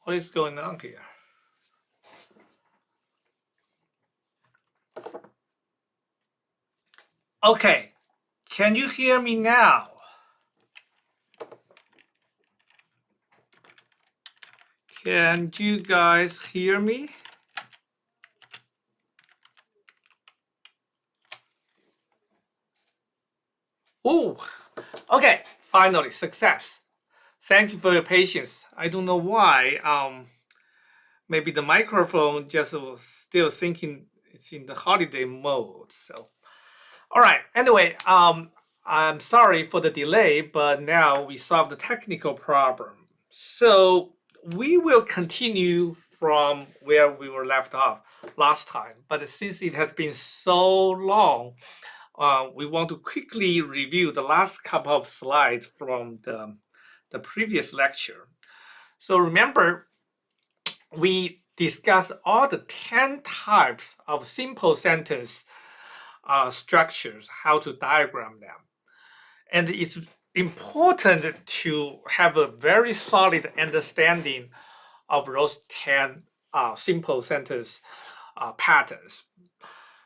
What is going on here? Okay, can you hear me now? Can you guys hear me? Oh, okay, finally, success. Thank you for your patience. I don't know why. Maybe the microphone just was still thinking it's in the holiday mode. So, all right. Anyway, I'm sorry for the delay, but now we solved the technical problem. So we will continue from where we were left off last time. But since it has been so long, we want to quickly review the last couple of slides from the previous lecture. So remember, we discussed all the 10 types of simple sentence structures, how to diagram them. And it's important to have a very solid understanding of those 10 simple sentence patterns.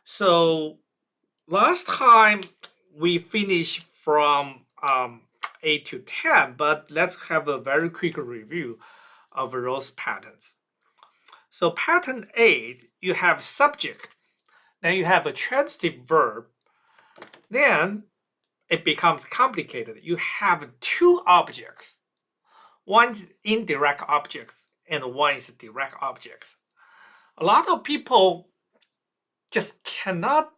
So last time we finished from 8 to 10, but let's have a very quick review of those patterns. So pattern 8, you have subject, then you have a transitive verb, then it becomes complicated. You have two objects. One is indirect objects and one is direct objects. A lot of people just cannot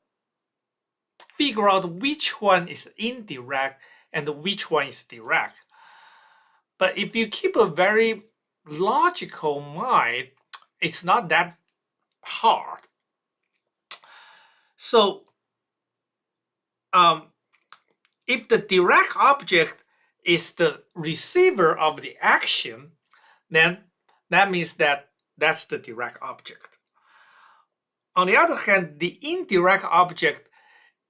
figure out which one is indirect and which one is direct. But if you keep a very logical mind, it's not that hard. So if the direct object is the receiver of the action, then that means that that's the direct object. On the other hand, the indirect object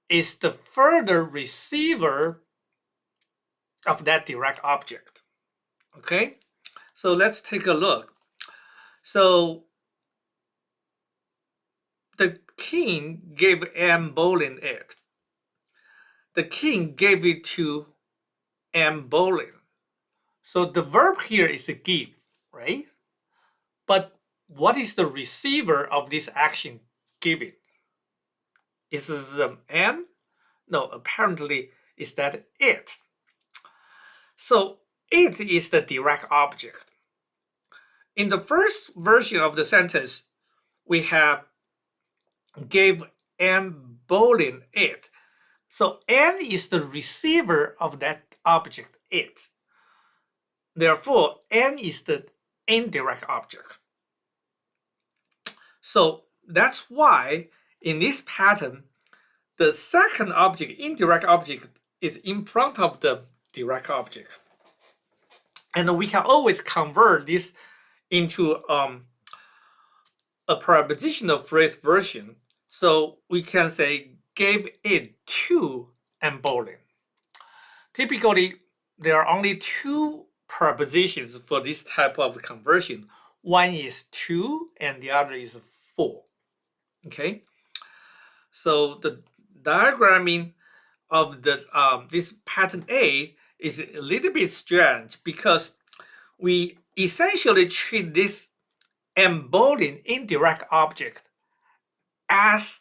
is the further receiver of that direct object. Okay, so let's take a look. So the king gave Anne Boleyn it. The king gave it to Anne Boleyn. So the verb here is a give, right? But what is the receiver of this action giving? Is it Anne? No, apparently is that it. So it is the direct object. In the first version of the sentence, we have gave Anne Boleyn it. So Anne is the receiver of that object, it. Therefore, Anne is the indirect object. So that's why in this pattern, the second object, indirect object, is in front of the direct object. And we can always convert this into a prepositional phrase version. So we can say gave it to Anne Boleyn. Typically, there are only two prepositions for this type of conversion. One is to and the other is for. Okay, so the diagramming of the this pattern A is a little bit strange because we essentially treat this Anne Boleyn indirect object as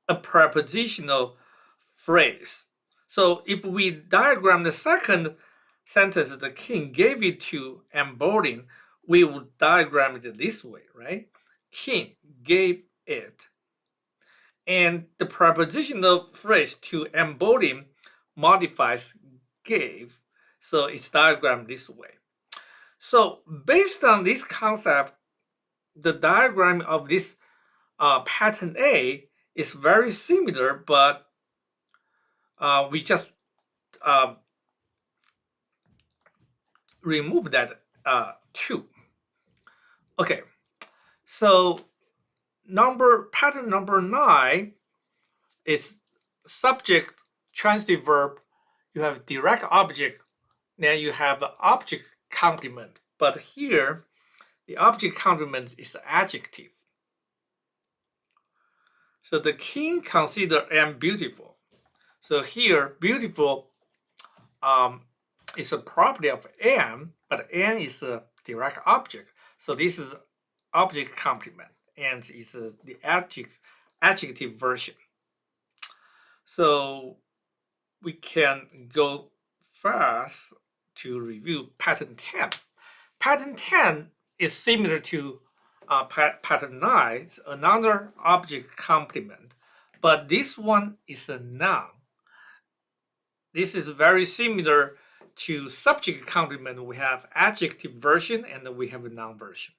a prepositional phrase. So if we diagram the second sentence, the king gave it to Anne Boleyn, we would diagram it this way, right? King gave it. And the prepositional phrase to Anne Boleyn modifies gave, so it's diagrammed this way. So based on this concept, the diagram of this pattern A is very similar, but we just remove that 2. Okay, so pattern number 9 is subject, transitive verb. You have direct object, then you have an object complement. But here, the object complement is adjective. So the king considered Anne beautiful. So here, beautiful is a property of Anne, but Anne is a direct object. So this is object complement, and is the adjective version. So we can go fast to review pattern 10. Pattern 10 is similar to pattern 9, it's another object complement, but this one is a noun. This is very similar to subject complement. We have adjective version and we have a noun version.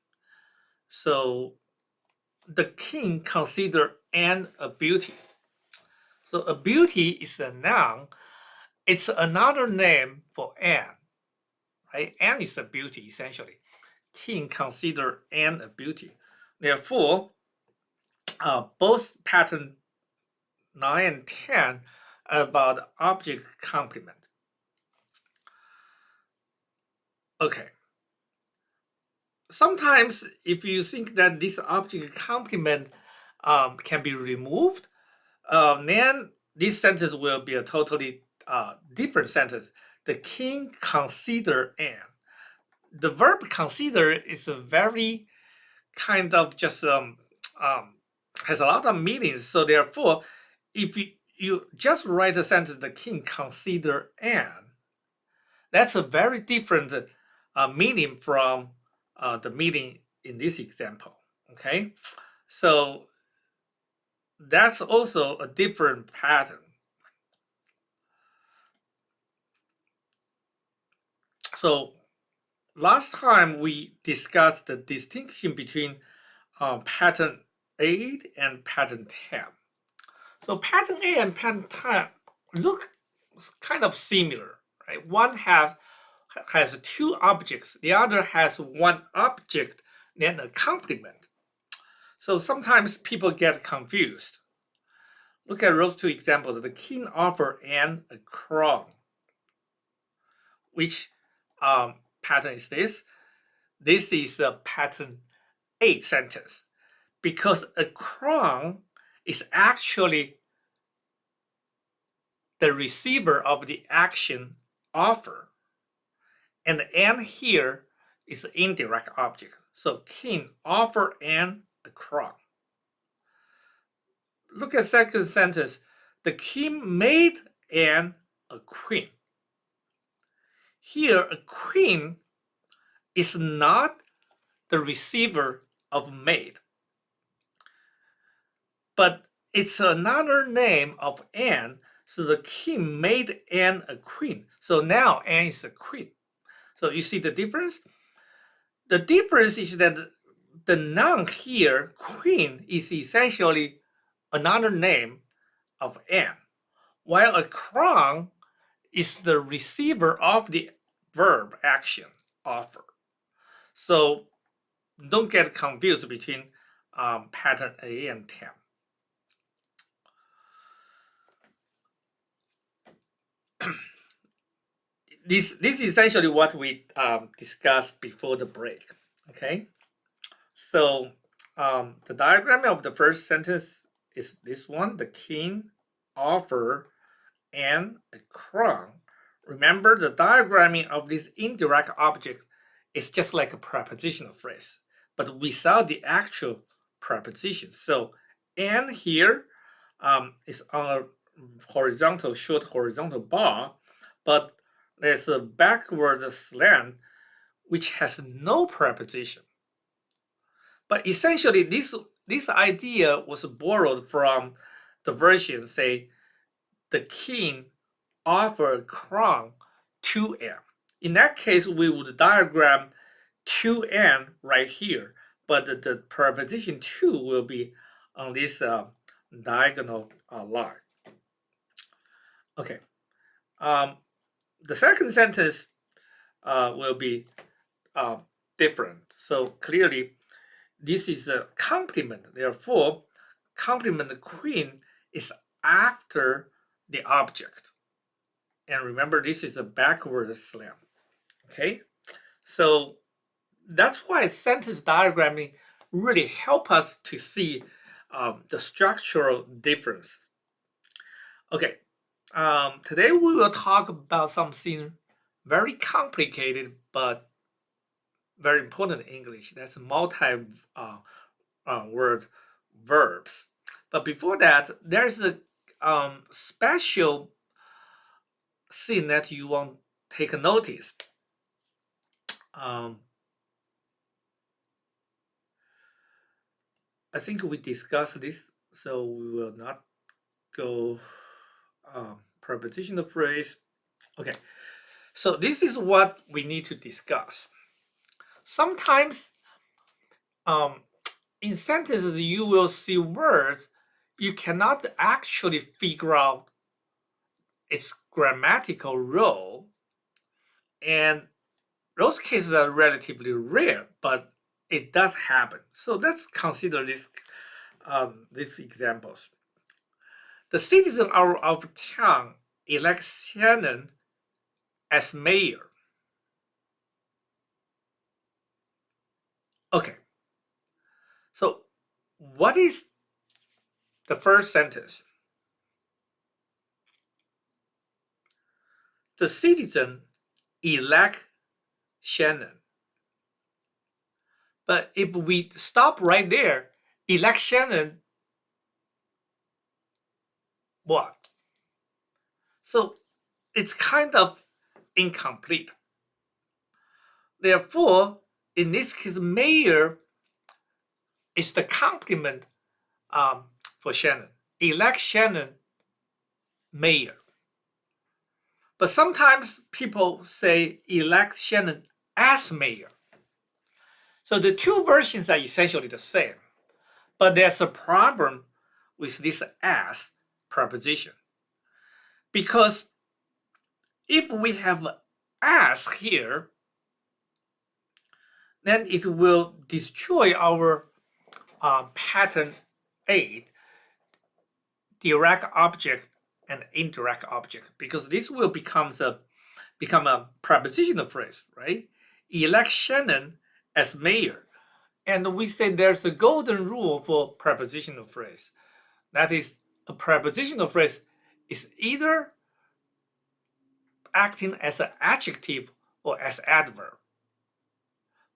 So the king considered Anne a beauty. So a beauty is a noun. It's another name for Anne. Right? Anne is a beauty, essentially. King considered Anne a beauty. Therefore, both pattern 9 and 10 are about object complement. Okay. Sometimes if you think that this object complement can be removed, then this sentence will be a totally different sentence. The king considered Anne. The verb consider is a very kind of just has a lot of meanings. So therefore, if you just write a sentence, the king considered Anne, that's a very different meaning from the meaning in this example. Okay, so that's also a different pattern. So last time we discussed the distinction between pattern 8 and pattern 10. So pattern 8 and pattern 10 look kind of similar, right? One has two objects, the other has one object, then a complement. So sometimes people get confused. Look at those two examples. The king offered Anne a crown. Which pattern is this? This is a pattern 8 sentence, because a crown is actually the receiver of the action offer, and Anne here is the indirect object. So king offered Anne a crown. Look at second sentence. The king made Anne a queen. Here, a queen is not the receiver of maid, but it's another name of Anne. So the king made Anne a queen. So now Anne is a queen. So you see the difference? The difference is that the noun here, queen, is essentially another name of Anne, while a crown is the receiver of the verb action offer. So don't get confused between pattern 8 and 10. This is essentially what we discussed before the break. Okay, so the diagram of the first sentence is this one: the king offered Anne a crown. Remember, the diagramming of this indirect object is just like a prepositional phrase, but without the actual preposition. So Anne here is on a short horizontal bar, but there's a backward slant which has no preposition. But essentially, this idea was borrowed from the version, say, the king offered a crown to Anne. In that case, we would diagram to Anne right here, but the preposition to will be on this diagonal line. Okay. The second sentence will be different. So clearly, this is a complement. Therefore, complement queen is after the object. And remember, this is a backward slant. Okay, so that's why sentence diagramming really help us to see the structural difference. Okay, today we will talk about something very complicated but very important in English. That's multi word verbs. But before that, there's a special thing that you want to take a notice. Um, I think we discussed this, so we will not go prepositional phrase. Okay, so this is what we need to discuss. Sometimes in sentences you will see words you cannot actually figure out its grammatical role, and those cases are relatively rare, but it does happen. So let's consider these examples. The citizen of our town elects Shannon as mayor. Okay, so what is the first sentence? The citizen elect Shannon. But if we stop right there, elect Shannon, what? So it's kind of incomplete. Therefore, in this case, mayor is the complement for Shannon. Elect Shannon mayor. But sometimes people say elect Shannon as mayor. So the two versions are essentially the same. But there's a problem with this as preposition. Because if we have as here, then it will destroy our pattern 8, direct object and indirect object, because this will become a prepositional phrase, right? Elect Shannon as mayor. And we say there's a golden rule for prepositional phrase. That is, a prepositional phrase is either acting as an adjective or as adverb.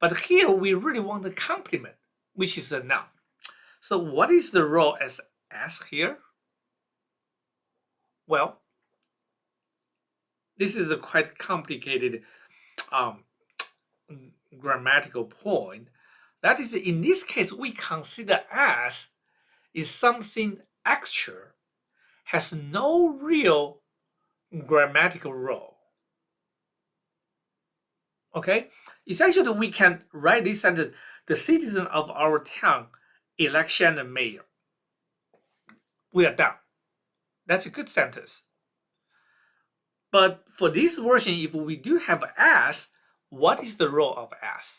But here we really want a complement, which is a noun. So what is the role as here? Well, this is a quite complicated um, grammatical point. That is, in this case, we consider as is something extra, has no real grammatical role. Okay? Essentially, we can write this sentence, the citizen of our town elect Shannon mayor. We are done. That's a good sentence. But for this version, if we do have as, what is the role of as?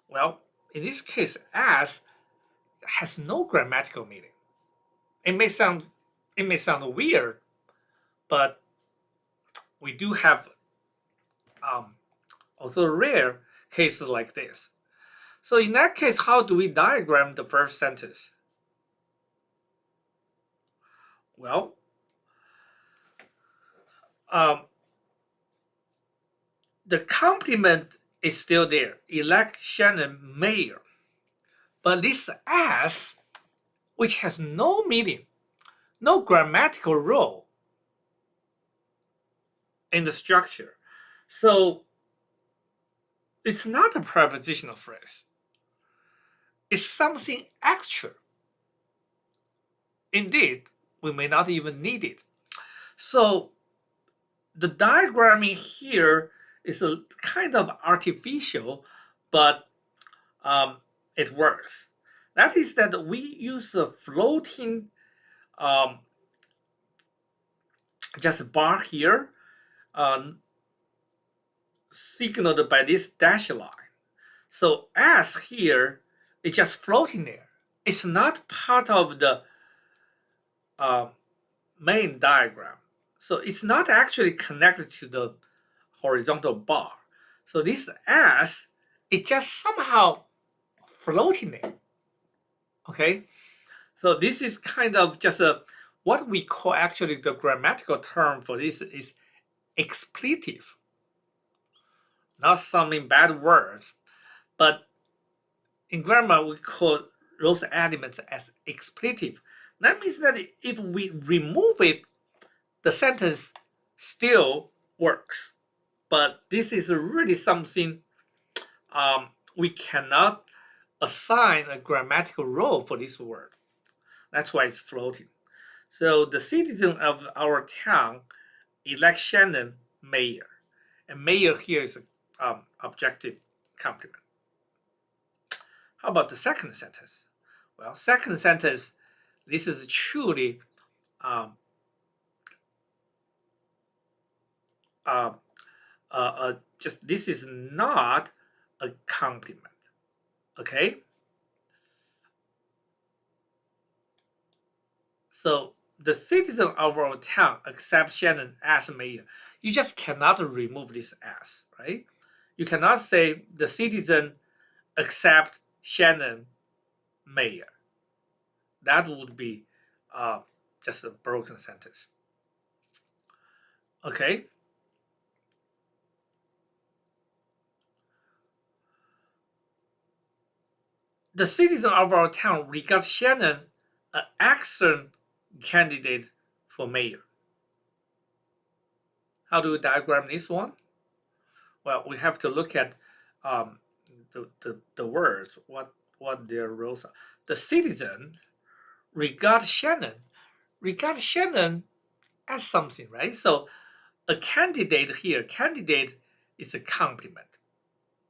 Well, in this case, as has no grammatical meaning. It may sound weird, but we do have also rare cases like this. So in that case, how do we diagram the first sentence? Well, the complement is still there. Elect Shannon mayor. But this as, which has no meaning, no grammatical role in the structure. So it's not a prepositional phrase. It's something extra. Indeed, we may not even need it. So the diagramming here is a kind of artificial, but it works. That is that we use a floating just bar here, signaled by this dashed line. So as here, it's just floating there. It's not part of the main diagram. So it's not actually connected to the horizontal bar. So this S is just somehow floating there. Okay, so this is kind of just a what we call actually the grammatical term for this is expletive. Not something bad words, but in grammar we call those elements as expletive. That means that if we remove it, the sentence still works. But this is really something we cannot assign a grammatical role for this word. That's why it's floating. So the citizen of our town elect Shannon mayor. And mayor here is an objective complement. How about the second sentence? Well, second sentence, this is truly um, just this is not a compliment. Okay. So the citizen of our town accepts Shannon as mayor. You just cannot remove this as, right? You cannot say the citizen accept Shannon mayor. That would be just a broken sentence. Okay. The citizen of our town regards Shannon an excellent candidate for mayor. How do we diagram this one? Well, we have to look at um, the words, what their roles are. The citizen regards Shannon as something, right? So a candidate here, candidate is a compliment.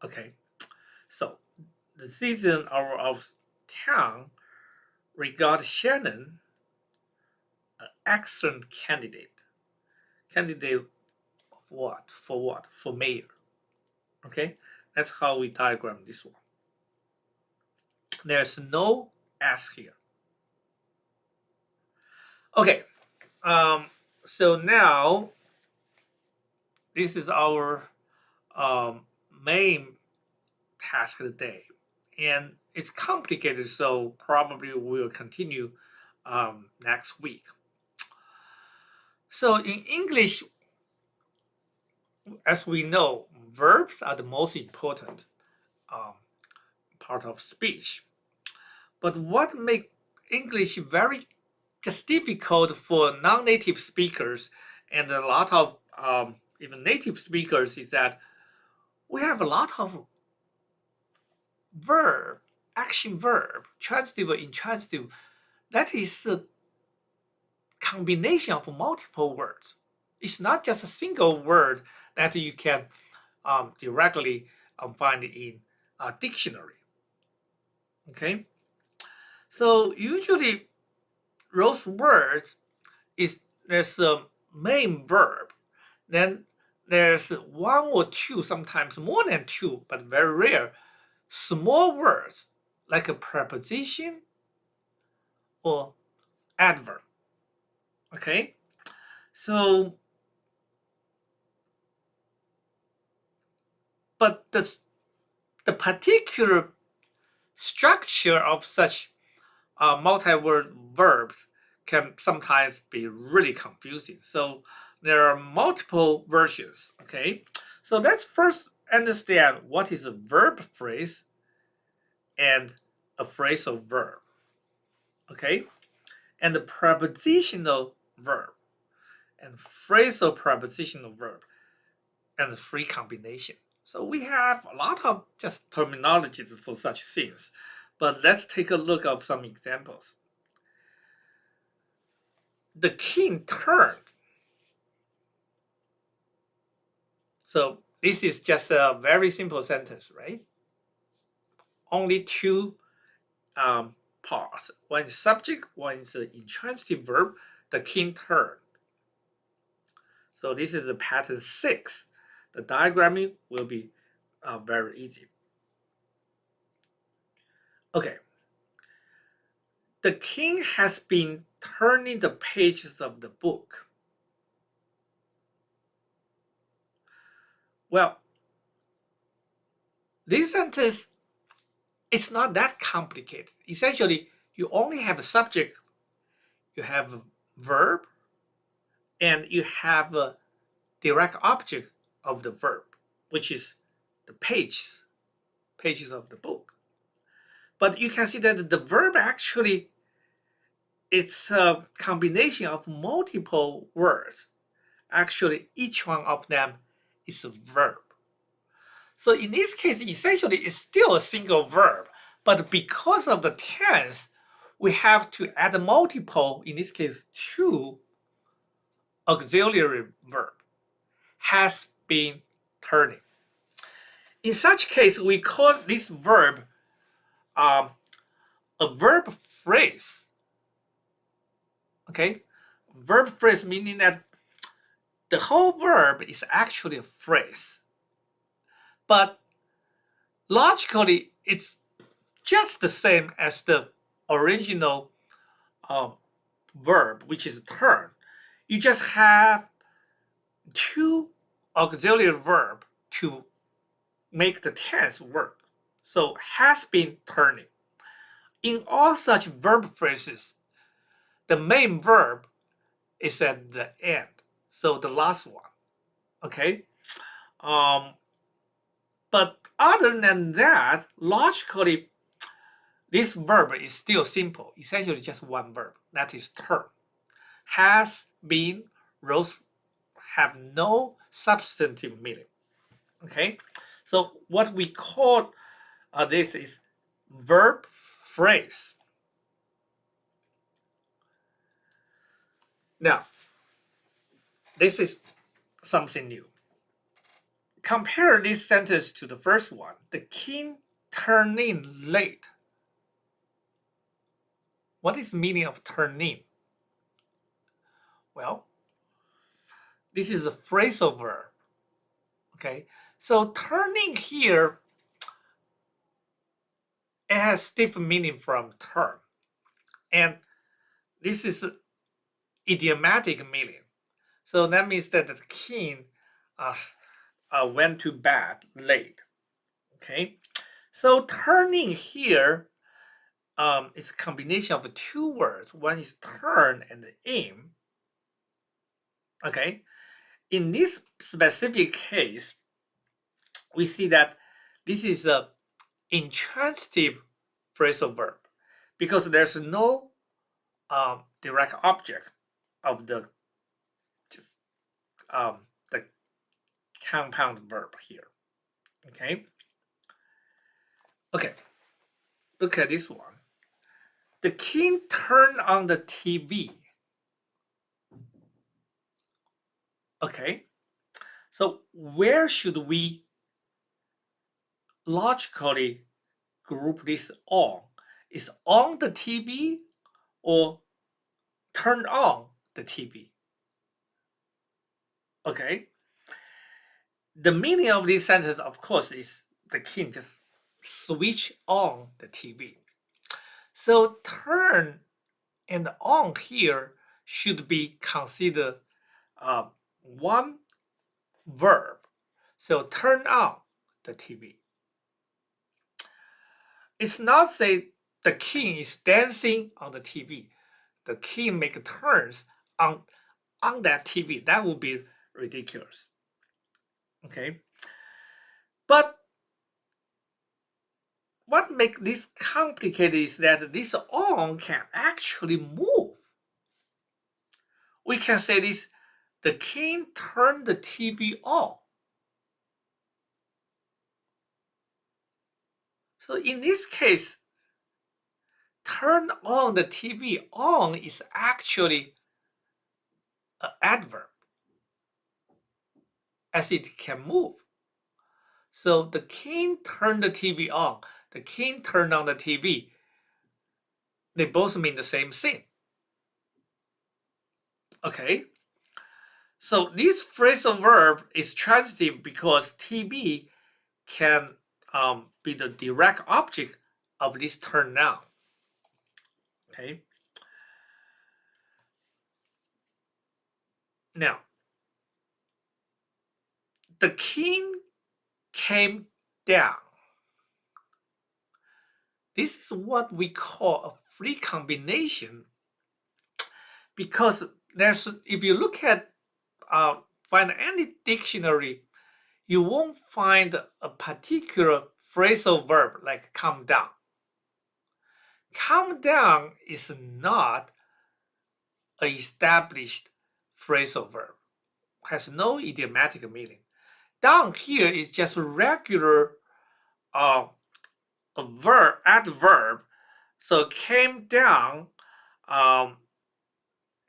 Okay, so the citizen of town regard Shannon an excellent candidate. Candidate of what? For what? For mayor. Okay, that's how we diagram this one. There's no S here. Okay, so now this is our main task of the day, and it's complicated, so probably we'll continue next week. So in English, as we know, verbs are the most important um, part of speech. But what makes English very just difficult for non-native speakers and a lot of even native speakers is that we have a lot of verb, action verb, transitive, intransitive. That is a combination of multiple words. It's not just a single word that you can directly find in a dictionary. Okay, so usually those words is there's a main verb, then there's one or two, sometimes more than two, but very rare, small words like a preposition or adverb. Okay, so but the particular structure of such multi-word verbs can sometimes be really confusing. So there are multiple versions. Okay, so let's first understand what is a verb phrase and a phrasal verb. Okay, and the prepositional verb and phrasal prepositional verb and the free combination. So we have a lot of just terminologies for such things, but let's take a look at some examples. The king turned. So this is just a very simple sentence, right? Only two parts. One is subject, one is an intransitive verb. The king turned. So this is a pattern 6. The diagramming will be very easy. Okay. The king has been turning the pages of the book. Well, this sentence is not that complicated. Essentially, you only have a subject, you have a verb, and you have a direct object of the verb, which is the pages of the book. But you can see that the verb actually it's a combination of multiple words. Actually, each one of them is a verb. So in this case, essentially, it's still a single verb, but because of the tense, we have to add a multiple, in this case, two auxiliary verb, has been turning. In such case, we call this verb a verb phrase. Okay, verb phrase meaning that the whole verb is actually a phrase, but logically, it's just the same as the original verb, which is turn. You just have two auxiliary verb to make the tense work. So has been turning. In all such verb phrases, the main verb is at the end. So the last one. Okay. But other than that, logically, this verb is still simple. Essentially just one verb. That is turn. Has been, those have no substantive meaning. Okay. So what we call this is verb phrase. Now, this is something new. Compare this sentence to the first one. The king turned in late. What is the meaning of turn in? Well, this is a phrasal verb. Okay, so turning here, it has different meaning from turn. And this is idiomatic meaning. So that means that the king went to bed late. Okay, so turning here is a combination of two words. One is turn and in. Okay, in this specific case, we see that this is a intransitive phrasal verb because there's no direct object of the the compound verb here. Okay. Okay. Look at this one. The king turned on the TV. Okay. So where should we logically group this on? Is on the TV or turn on the TV? Okay. The meaning of this sentence, of course, is the king just switch on the TV. So turn and on here should be considered one verb. So turn on the TV. It's not say the king is dancing on the TV. The king make turns on that TV. That would be ridiculous. Okay. But what makes this complicated is that this on can actually move. We can say this, the king turned the TV on. So in this case, turn on the TV on is actually an adverb as it can move. So the king turned the TV on. The king turned on the TV. They both mean the same thing. Okay. So this phrasal verb is transitive because TV can be the direct object of this turn on. Okay. Now, the king came down. This is what we call a free combination, because if you look at find any dictionary, you won't find a particular phrasal verb like come down. Come down is not an established phrasal verb, has no idiomatic meaning. Down here is just a regular a verb, adverb. So came down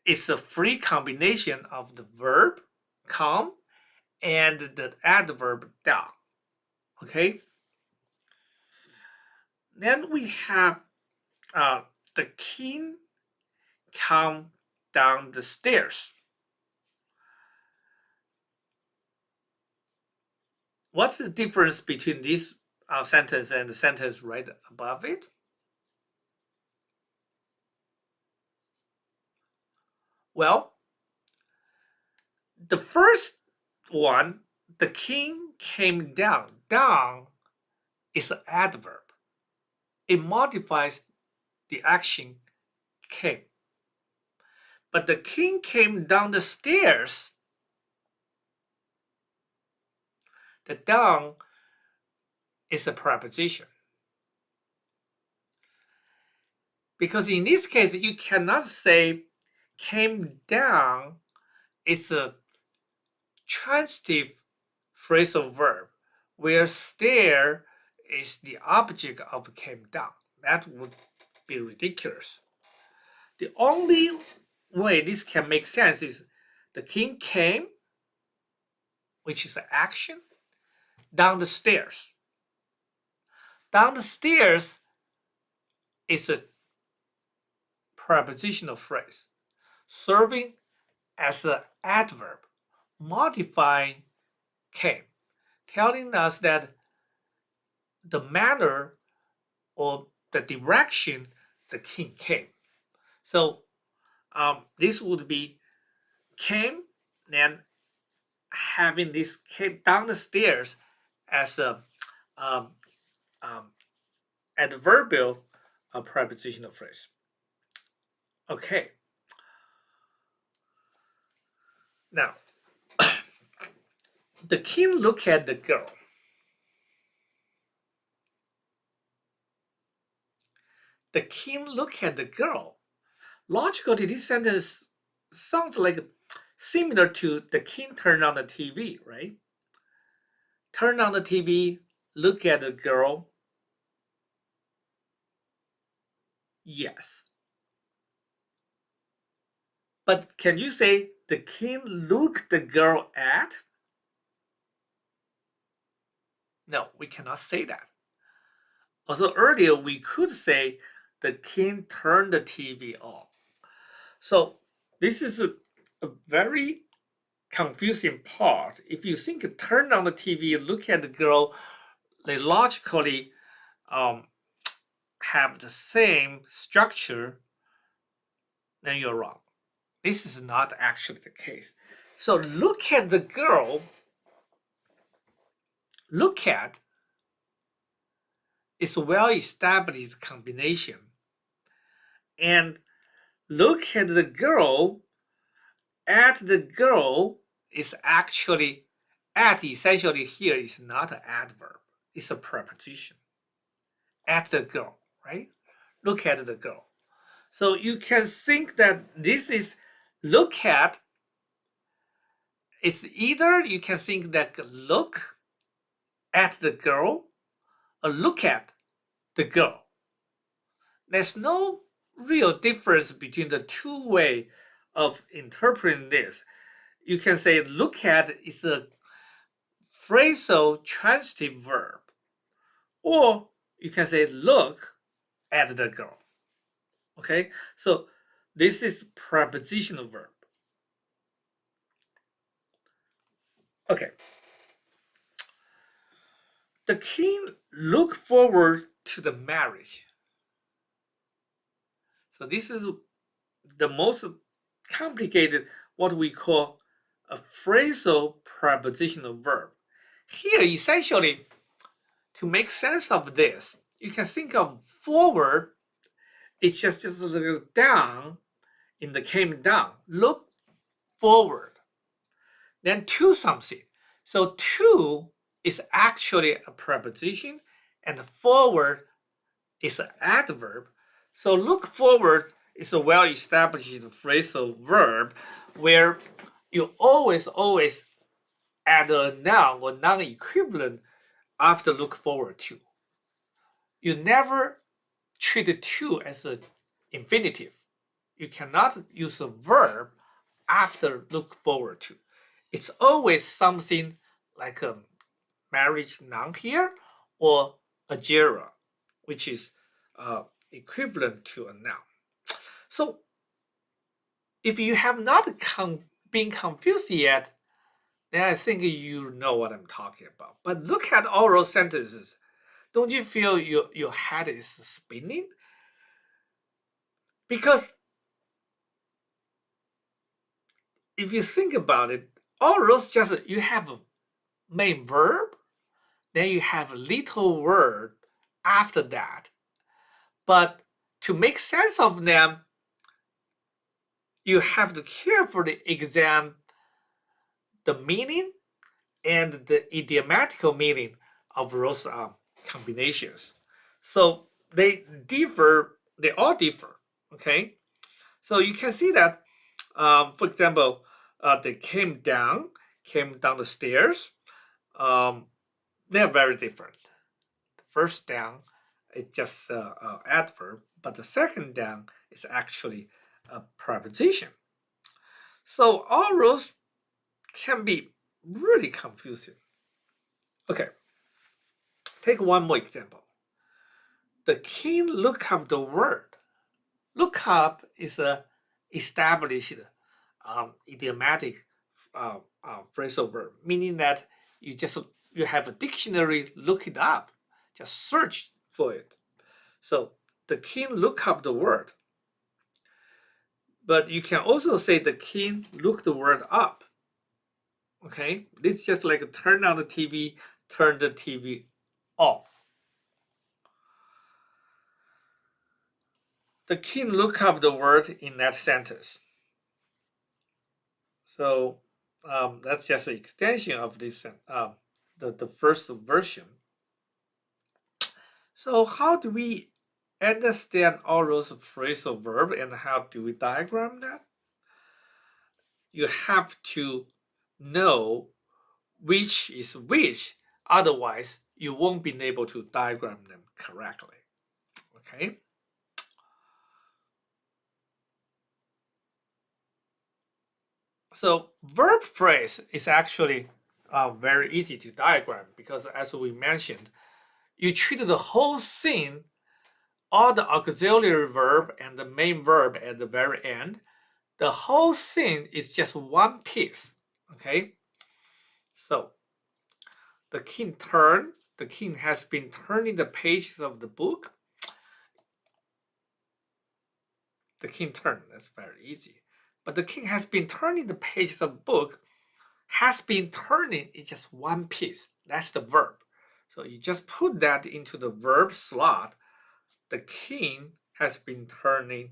is a free combination of the verb come and the adverb down. Okay. Then we have the king come down the stairs. What's the difference between this sentence and the sentence right above it? Well, the first one, the king came down. Down is an adverb. It modifies the action came. But the king came down the stairs. The down is a preposition. Because in this case, you cannot say came down is a transitive phrasal verb, where stair is the object of came down. That would be ridiculous. The only way this can make sense is the king came, which is an action, down the stairs. Down the stairs is a prepositional phrase serving as an adverb, modifying came, telling us that the manner or the direction the king came. So this would be came, then having this came down the stairs as a adverbial prepositional phrase. Okay. Now, the king looked at the girl. The king looked at the girl. Logically, this sentence sounds like similar to the king turned on the TV, right? Turn on the TV, look at the girl. Yes. But can you say the king looked the girl at? No, we cannot say that. Also, earlier we could say the king turned the TV off. So this is a very confusing part. If you think turn on the TV, look at the girl, they logically have the same structure, then you're wrong. This is not actually the case. So look at the girl, look at is a well-established combination. And look at the girl is actually, at essentially here is not an adverb, it's a preposition. At the girl, right? Look at the girl. So you can think that this is look at, it's either you can think that look at the girl or look at the girl. There's no real difference between the two ways of interpreting this. You can say look at is a phrasal transitive verb, or you can say look at the girl. Okay, so this is prepositional verb. Okay. The king looked forward to the marriage. So this is the most complicated, what we call a phrasal prepositional verb. Here, essentially, to make sense of this, you can think of forward. It's just a little down in the came down. Look forward. Then to something. So to is actually a preposition, and forward is an adverb. So look forward is a well-established phrasal verb where you always add a noun or noun equivalent after look forward to. You never treat to as an infinitive. You cannot use a verb after look forward to. It's always something like a marriage noun here or a gerund, which is equivalent to a noun. So if you have not been confused yet, then I think you know what I'm talking about. But look at oral sentences. Don't you feel your head is spinning? Because if you think about it, orals just you have a main verb, then you have a little word after that. But to make sense of them, you have to carefully examine the meaning and the idiomatical meaning of those combinations. So they all differ, okay? So you can see that, for example, they came down the stairs. They're very different. The first down is just adverb, but the second down is actually a preposition. So all those can be really confusing. Okay, take one more example. The king looked up the word. Look up is a established idiomatic phrasal verb, meaning that you have a dictionary, look it up, just search for it. So the king looked up the word. But you can also say the king looked the word up. Okay, it's just like turn on the TV, turn the TV off. The king looked up the word in that sentence. So that's just an extension of this, the first version. So how do we understand all those phrasal verbs and how do we diagram that? You have to know which is which, otherwise you won't be able to diagram them correctly. Okay. So verb phrase is actually very easy to diagram because, as we mentioned, you treat the whole thing, all the auxiliary verb and the main verb at the very end. The whole thing is just one piece. Okay. So the king has been turning the pages of the book. The king turned, that's very easy. But the king has been turning the pages of the book. Has been turning is just one piece. That's the verb. So you just put that into the verb slot. The king has been turning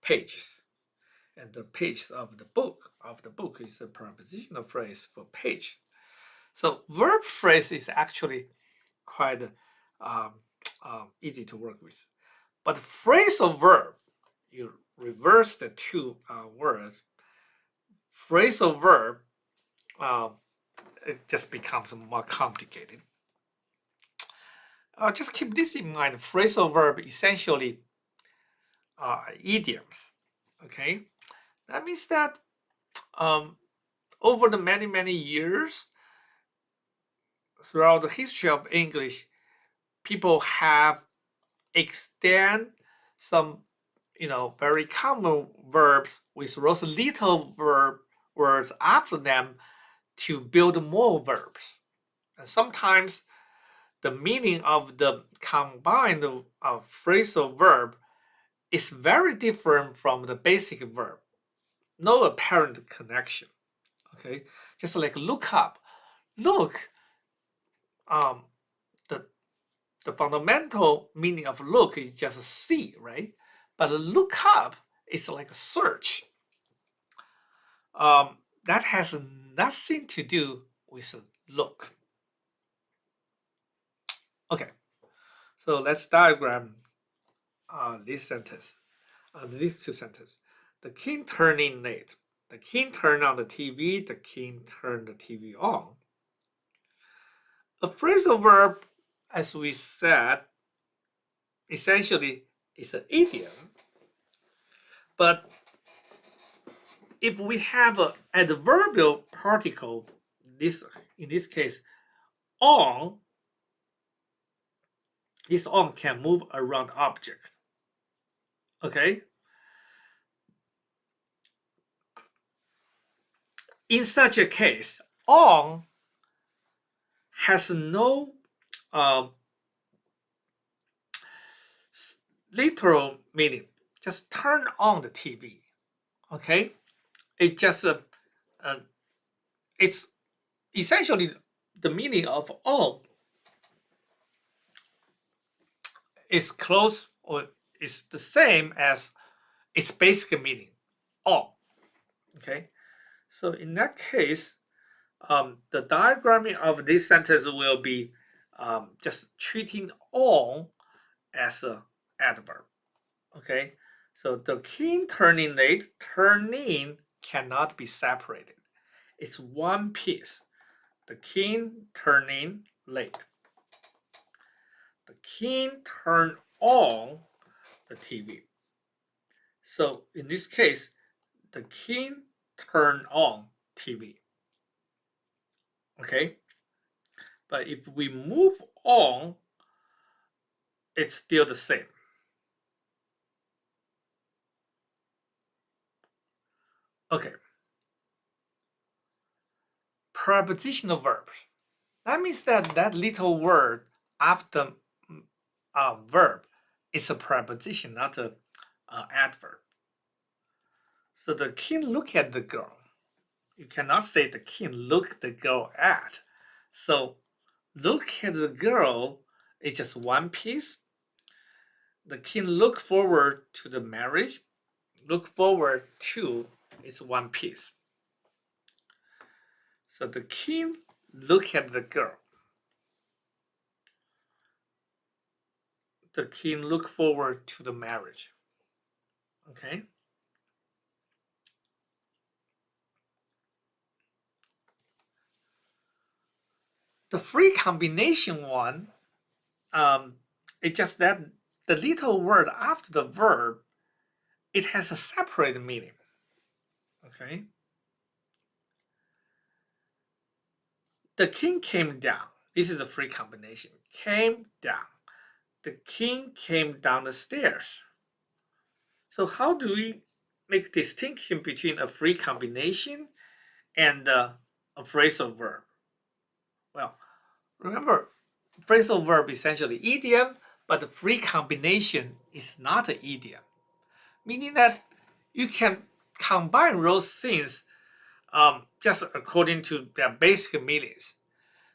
pages. And the pages of the book is a prepositional phrase for page. So verb phrase is actually quite easy to work with. But phrasal verb, you reverse the two words. Phrasal verb, it just becomes more complicated. Just keep this in mind. Phrasal verb essentially idioms. Okay, that means that over the many years, throughout the history of English, people have extend some very common verbs with those little words after them to build more verbs. And sometimes the meaning of the combined phrasal verb is very different from the basic verb. No apparent connection. Okay, just like look up. Look the the fundamental meaning of look is just see, right? But look up is like a search. That has nothing to do with look. Okay, so let's diagram this sentence, these two sentences. The king turned in late. The king turned on the TV. The king turned the TV on. A phrasal verb, as we said, essentially is an idiom. But if we have an adverbial particle, in this case, on, this on can move around objects. Okay? In such a case, on has no literal meaning. Just turn on the TV. Okay? It just it's essentially the meaning of on is close or is the same as its basic meaning, on. Okay? So in that case, the diagramming of this sentence will be just treating on as an adverb. Okay, so the king turning late, turning cannot be separated. It's one piece. The king turning late. The king turned on the TV. So in this case, the king turned on TV. Okay, but if we move on, it's still the same. Okay. Prepositional verbs. That means that little word after a verb is a preposition, not a adverb. So the king look at the girl. You cannot say the king look the girl at. So look at the girl is just one piece. The king look forward to the marriage. Look forward to is one piece. So the king look at the girl. The king look forward to the marriage. Okay. The free combination one, it's just that the little word after the verb, it has a separate meaning. Okay. The king came down. This is a free combination. Came down. The king came down the stairs. So how do we make distinction between a free combination and a phrasal verb? Well, remember, phrasal verb is essentially idiom, but the free combination is not an idiom, meaning that you can combine those things just according to their basic meanings.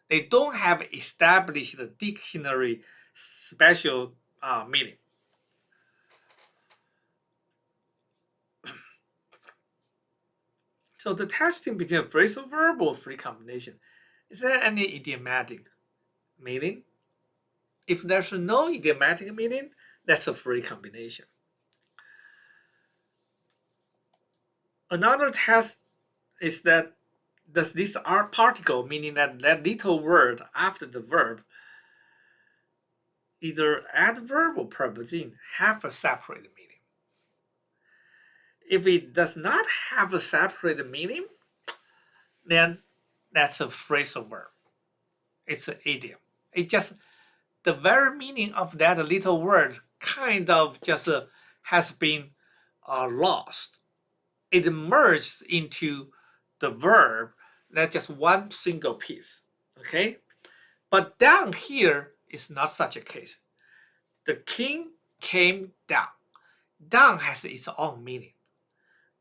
They don't have established the dictionary special meaning. So the testing between a phrasal verb or free combination, is there any idiomatic meaning? If there's no idiomatic meaning, that's a free combination. Another test is that does this particle, meaning that little word after the verb, either adverb or preposition, have a separate meaning? If it does not have a separate meaning, then that's a phrasal verb. It's an idiom. It just, the very meaning of that little word kind of just has been lost. It merged into the verb. That's just one single piece. Okay, but down here is not such a case. The king came down. Down has its own meaning.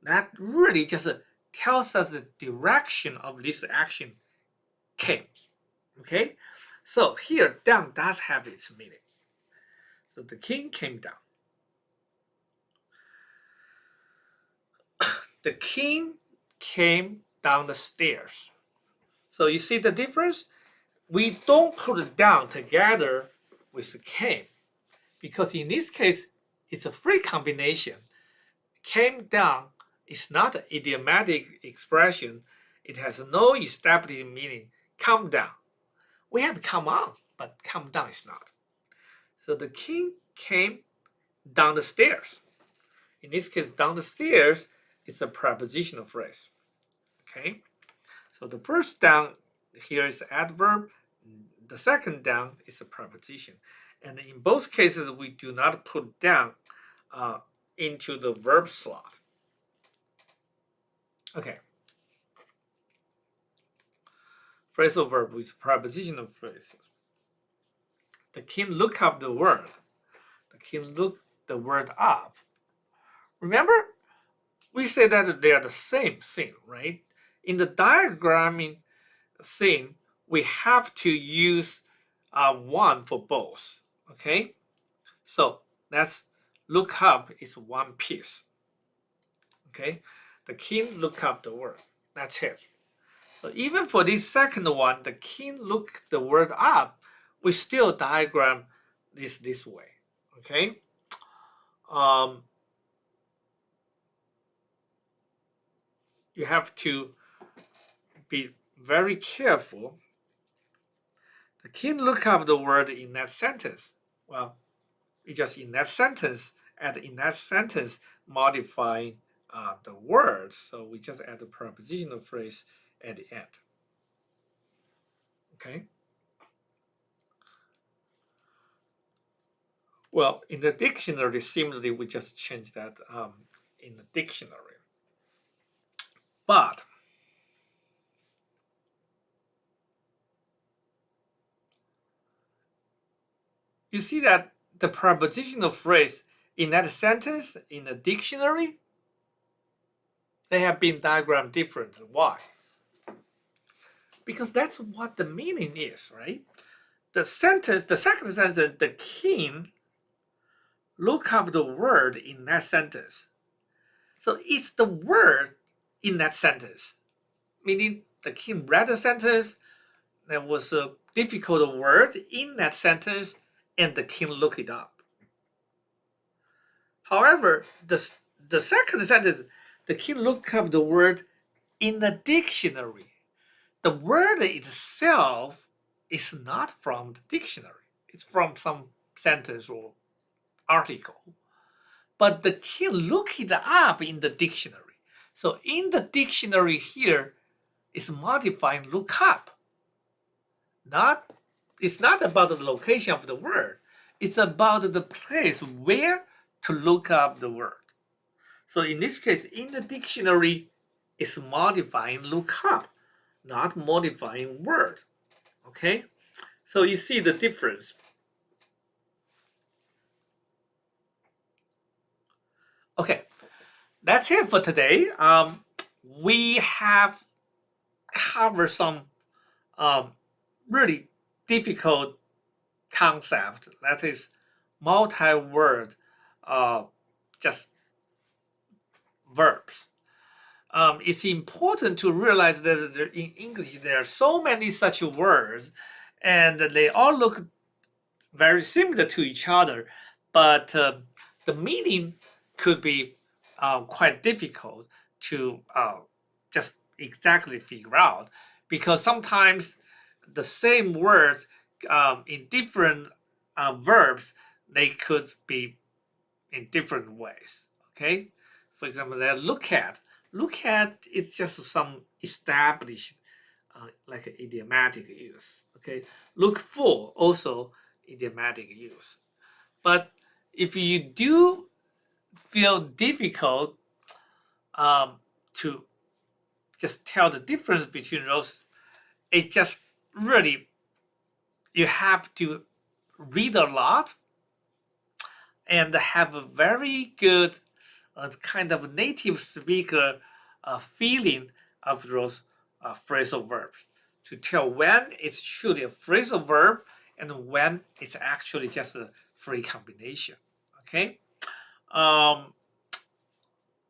That really just tells us the direction of this action came. Okay, So here, down does have its meaning. So the king came down. The king came down the stairs. So you see the difference? We don't put it down together with came, because in this case, it's a free combination. Came down is not an idiomatic expression. It has no established meaning. Come down. We have come on, but come down is not. So the king came down the stairs. In this case, down the stairs is a prepositional phrase. Okay? So the first down here is adverb. The second down is a preposition. And in both cases, we do not put down into the verb slot. Okay. Phrasal verb with prepositional phrases. The king looked up the word. The king looked the word up. Remember, we say that they are the same thing, right? In the diagramming thing, we have to use one for both. Okay, so that's look up is one piece. Okay, the king looked up the word. That's it. So even for this second one, the king looked the word up, we still diagram this way. Okay. You have to be very careful. The king looked up the word in that sentence. Well, we just in that sentence, add in that sentence, modifying the word. So we just add the prepositional phrase at the end. Okay. Well, in the dictionary, similarly, we just change that in the dictionary. But you see that the prepositional phrase in that sentence in the dictionary, they have been diagrammed differently. Why? Because that's what the meaning is, right? The sentence, the second sentence, the king look up the word in that sentence. So it's the word in that sentence, meaning the king read the sentence, there was a difficult word in that sentence, and the king looked it up. However, the second sentence, the king looked up the word in the dictionary. The word itself is not from the dictionary. It's from some sentence or article. But the king looked it up in the dictionary. So in the dictionary here is modifying look up. It's not about the location of the word. It's about the place where to look up the word. So in this case, in the dictionary, it's modifying look up, not modifying word. Okay? So you see the difference. Okay, that's it for today. We have covered some really difficult concept. That is multi-word, just verbs. It's important to realize that in English there are so many such words, and they all look very similar to each other, but the meaning could be quite difficult to just exactly figure out, because sometimes the same words in different verbs, they could be in different ways. Okay, for example, look at. Look at is just some established like an idiomatic use. Okay, look for also idiomatic use. But if you do feel difficult to just tell the difference between those, it just really, you have to read a lot and have a very good kind of native speaker feeling of those phrasal verbs to tell when it's truly a phrasal verb and when it's actually just a free combination. Okay,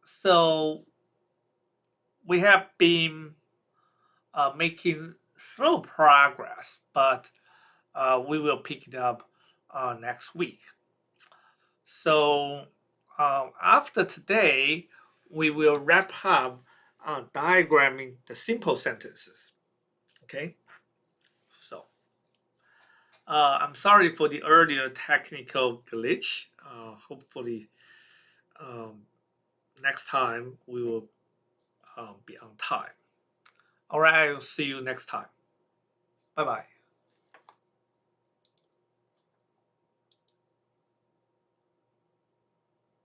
so we have been making slow progress, but we will pick it up next week. So after today, we will wrap up diagramming the simple sentences. Okay, so I'm sorry for the earlier technical glitch. Hopefully, um, next time we will be on time. All right, I'll see you next time. Bye bye.